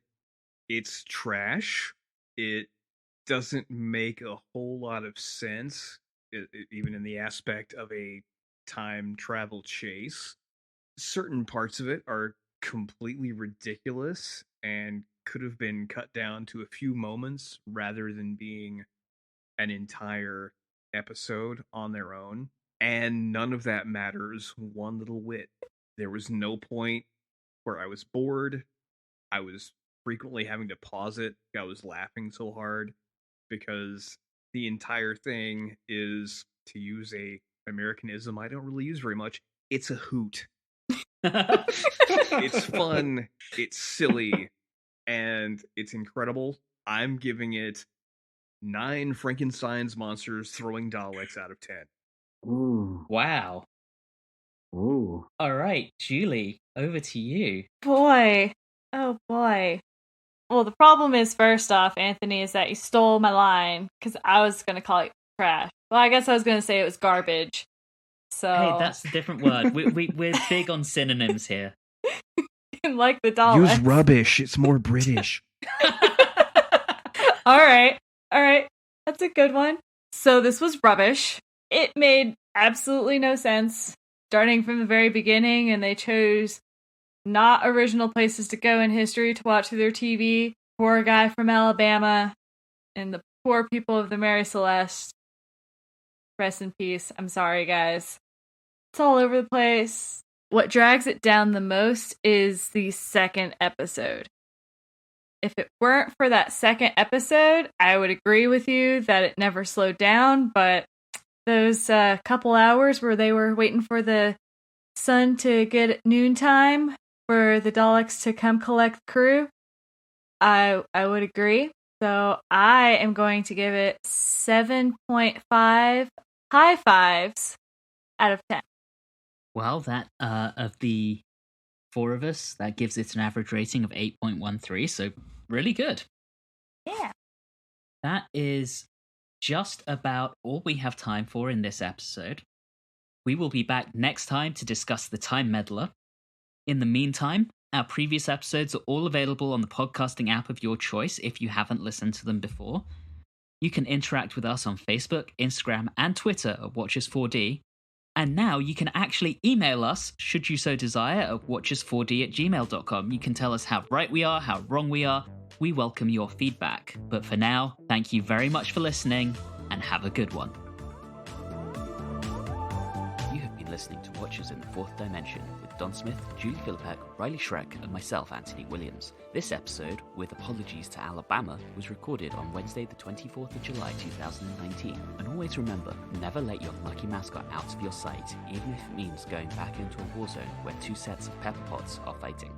it's trash. It doesn't make a whole lot of sense, even in the aspect of a time travel chase. Certain parts of it are completely ridiculous and could have been cut down to a few moments rather than being an entire episode on their own. And none of that matters one little whit. There was no point where I was bored. I was frequently having to pause it. I was laughing so hard because the entire thing is, to use a Americanism I don't really use very much, it's a hoot. It's fun, it's silly, and it's incredible. I'm giving it 9 Frankenstein's monsters throwing Daleks out of 10. Ooh. Wow. Ooh. All right, Julie, over to you. Boy. Oh, boy. Well, the problem is, first off, Anthony, is that you stole my line, because I was going to call it trash. Well, I guess I was going to say it was garbage. So Hey, that's a different word. We're big on synonyms here. like the Daleks. Use rubbish. It's more British. All right. That's a good one. So this was rubbish. It made absolutely no sense, starting from the very beginning, and they chose not original places to go in history to watch through their TV. Poor guy from Alabama and the poor people of the Mary Celeste. Rest in peace. I'm sorry, guys. It's all over the place. What drags it down the most is the second episode. If it weren't for that second episode, I would agree with you that it never slowed down, but those couple hours where they were waiting for the sun to get at noontime for the Daleks to come collect the crew, I would agree. So I am going to give it 7.5 high fives out of 10. Well, that of the 4 of us, that gives it an average rating of 8.13, so really good. Yeah. That is just about all we have time for in this episode. We will be back next time to discuss the Time Meddler. In the meantime, our previous episodes are all available on the podcasting app of your choice if you haven't listened to them before. You can interact with us on Facebook, Instagram, and Twitter at Watchers4D. And now you can actually email us, should you so desire, at watchers4d@gmail.com. You can tell us how right we are, how wrong we are. We welcome your feedback. But for now, thank you very much for listening, and have a good one. You have been listening to Watchers in the Fourth Dimension with Don Smith, Julie Philippek, Reilly Schreck, and myself, Anthony Williams. This episode, with apologies to Alabama, was recorded on Wednesday the 24th of July 2019. And always remember, never let your lucky mascot out of your sight, even if it means going back into a war zone where two sets of pepper pots are fighting.